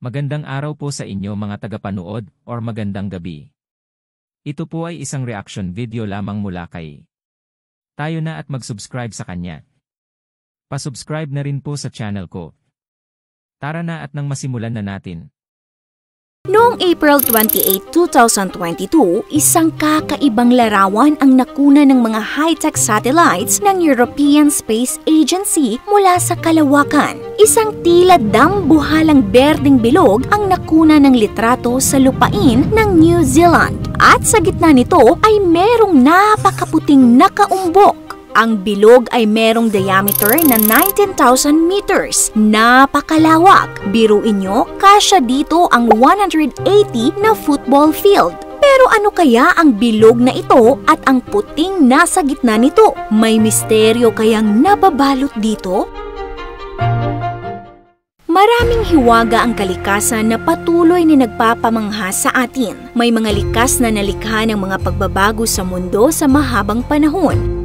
Magandang araw po sa inyo mga tagapanood or magandang gabi. Ito po ay isang reaction video lamang mula kay tayo na at mag-subscribe sa kanya. Pa-subscribe na rin po sa channel ko. Tara na at nang masimulan na natin. Noong April 28, 2022, isang kakaibang larawan ang nakuna ng mga high-tech satellites ng European Space Agency mula sa kalawakan. Isang tila dambuhalang berdeng bilog ang nakuna ng litrato sa lupain ng New Zealand. At sa gitna nito ay merong napakaputing nakaumbok. Ang bilog ay merong diameter na 19,000 meters. Napakalawak. Biruin nyo, kasya dito ang 180 na football field. Pero ano kaya ang bilog na ito at ang puting nasa gitna nito? May misteryo kayang nababalot dito? Maraming hiwaga ang kalikasan na patuloy na nagpapamangha sa atin. May mga likas na nalikha ng mga pagbabago sa mundo sa mahabang panahon.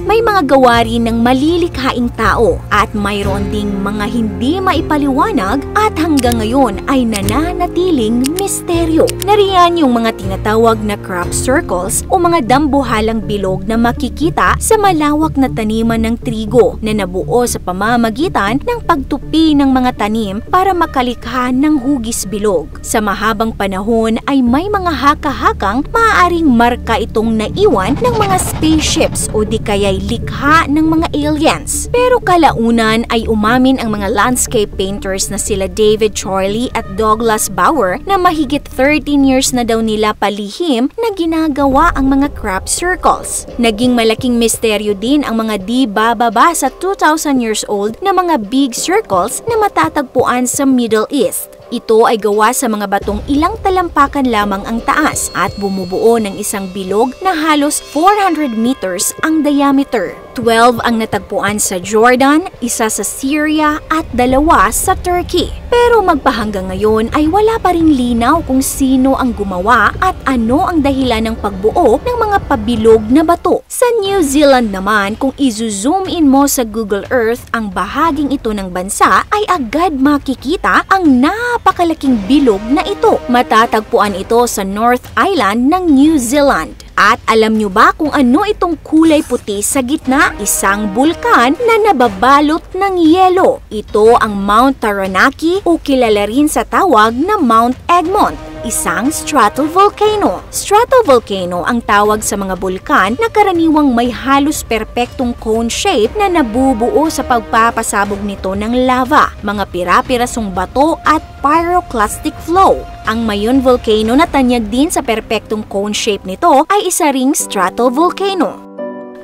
May mga gawa rin ng malilikhaing tao at mayroon ding mga hindi maipaliwanag at hanggang ngayon ay nananatiling misteryo. Nariyan yung mga tinatawag na crop circles o mga dambuhalang bilog na makikita sa malawak na taniman ng trigo na nabuo sa pamamagitan ng pagtupi ng mga tanim para makalikha ng hugis bilog. Sa mahabang panahon ay may mga haka-hakang maaaring marka itong naiwan ng mga spaceships o di kaya likha ng mga aliens. Pero kalaunan ay umamin ang mga landscape painters na sila David Chorley at Douglas Bauer na mahigit 13 years na daw nila palihim na ginagawa ang mga crop circles. Naging malaking misteryo din ang mga di bababa sa 2,000 years old na mga big circles na matatagpuan sa Middle East. Ito ay gawa sa mga batong ilang talampakan lamang ang taas at bumubuo ng isang bilog na halos 400 meters ang diameter. 12 ang natagpuan sa Jordan, isa sa Syria at 2 sa Turkey. Pero magpahanggang ngayon ay wala pa ring linaw kung sino ang gumawa at ano ang dahilan ng pagbuo ng mga pabilog na bato. Sa New Zealand naman, kung i-zoom in mo sa Google Earth ang bahaging ito ng bansa, ay agad makikita ang napakalaking bilog na ito. Matatagpuan ito sa North Island ng New Zealand. At alam nyo ba kung ano itong kulay puti sa gitna? Isang bulkan na nababalot ng yelo. Ito ang Mount Taranaki o kilala rin sa tawag na Mount Egmont. Isang stratovolcano. Stratovolcano ang tawag sa mga bulkan na karaniwang may halos perpektong cone shape na nabubuo sa pagpapasabog nito ng lava, mga pira-pirasong bato at pyroclastic flow. Ang Mayon Volcano na tanyag din sa perpektong cone shape nito ay isa ring stratovolcano.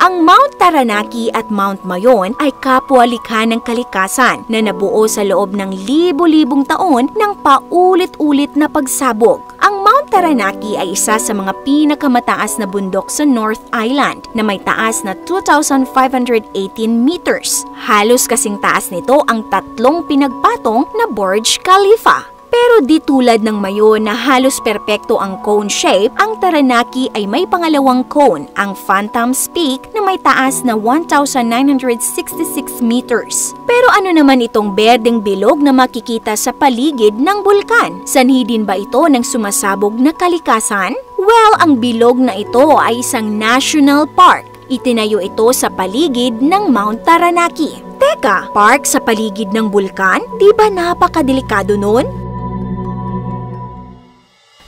Ang Mount Taranaki at Mount Mayon ay kapwa-likha ng kalikasan na nabuo sa loob ng libo-libong taon ng paulit-ulit na pagsabog. Ang Mount Taranaki ay isa sa mga pinakamataas na bundok sa North Island na may taas na 2,518 meters. Halos kasing taas nito ang 3 pinagpatong na Burj Khalifa. Pero di tulad ng Mayon na halos perpekto ang cone shape, ang Taranaki ay may pangalawang cone, ang Phantom's Peak na may taas na 1,966 meters. Pero ano naman itong berdeng bilog na makikita sa paligid ng bulkan? Sanhi din ba ito ng sumasabog na kalikasan? Well, ang bilog na ito ay isang national park. Itinayo ito sa paligid ng Mount Taranaki. Teka, park sa paligid ng bulkan? Di ba napakadelikado nun?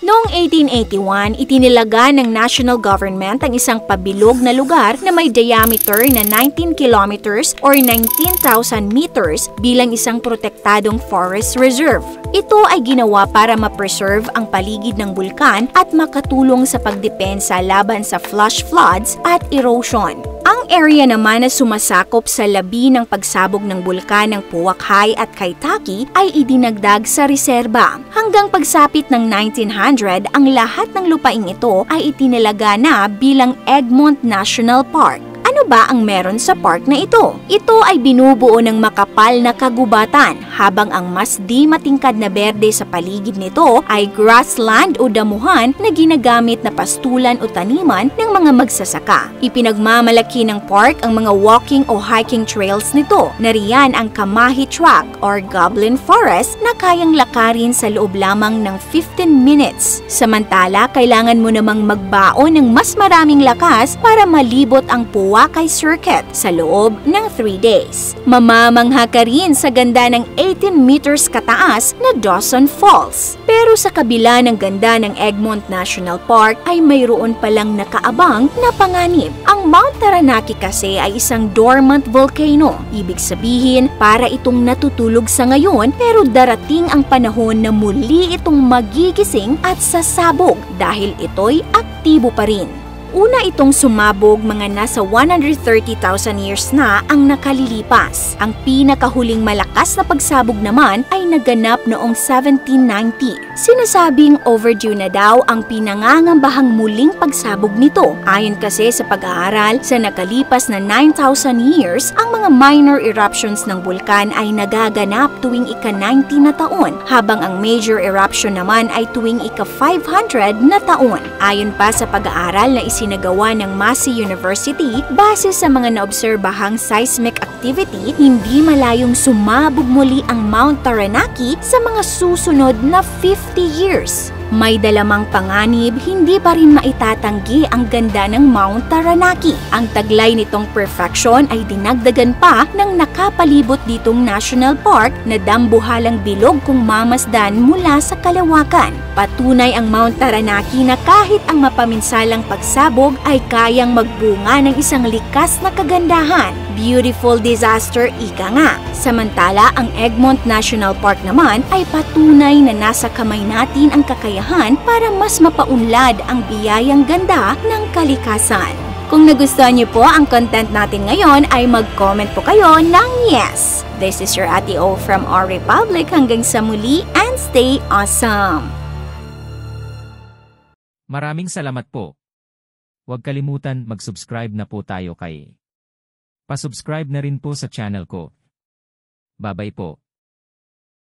Noong 1881, itinilaga ng national government ang isang pabilog na lugar na may diameter na 19 kilometers or 19,000 meters bilang isang protektadong forest reserve. Ito ay ginawa para ma-preserve ang paligid ng bulkan at makatulong sa pagdepensa laban sa flash floods at erosion. Ang area naman na sumasakop sa labi ng pagsabog ng bulkan ng Puwak High at Kaitaki ay idinagdag sa reserba. Hanggang pagsapit ng 1900, ang lahat ng lupaing ito ay itinalaga na bilang Egmont National Park. Ano ba ang meron sa park na ito? Ito ay binubuo ng makapal na kagubatan habang ang mas di matingkad na berde sa paligid nito ay grassland o damuhan na ginagamit na pastulan o taniman ng mga magsasaka. Ipinagmamalaki ng park ang mga walking o hiking trails nito. Nariyan ang Kamahi Track or Goblin Forest na kayang lakarin sa loob lamang ng 15 minutes. Samantala, kailangan mo namang magbaon ng mas maraming lakas para malibot ang Puwakay Circuit sa loob ng 3 days. Mamamangha ka rin sa ganda ng 18 meters kataas na Dawson Falls. Pero sa kabila ng ganda ng Egmont National Park ay mayroon palang nakaabang na panganib. Ang Mount Taranaki kasi ay isang dormant volcano. Ibig sabihin, para itong natutulog sa ngayon pero darating ang panahon na muli itong magigising at sasabog dahil ito'y aktibo pa rin. Una itong sumabog mga nasa 130,000 years na ang nakalilipas. Ang pinakahuling malakas na pagsabog naman ay naganap noong 1790. Sinasabing overdue na daw ang pinangangambahang muling pagsabog nito. Ayon kasi sa pag-aaral, sa nakalipas na 9,000 years, ang mga minor eruptions ng bulkan ay nagaganap tuwing ika-90 na taon, habang ang major eruption naman ay tuwing ika-500 na taon. Ayon pa sa pag-aaral na isinagawa ng Massey University, base sa mga naobserbahang seismic activity, hindi malayong sumabog muli ang Mount Taranaki sa mga susunod na 50 years. May dalamang panganib, hindi pa rin maitatanggi ang ganda ng Mount Taranaki. Ang taglay nitong perfection ay dinagdagan pa ng nakapalibot ditong national park na dambuhalang bilog kung mamasdan mula sa kalawakan. Patunay ang Mount Taranaki na kahit ang mapaminsalang pagsabog ay kayang magbunga ng isang likas na kagandahan. Beautiful disaster, ika nga. Samantala, ang Egmont National Park naman ay patunay na nasa kamay natin ang kakayahan para mas mapaunlad ang biyayang ganda ng kalikasan. Kung nagustuhan niyo po ang content natin ngayon ay mag-comment po kayo ng yes. This is your Ate O from our Republic. Hanggang sa muli and stay awesome! Maraming salamat po. Huwag kalimutan mag-subscribe na po tayo kay. Pa-subscribe na rin po sa channel ko. Babay po.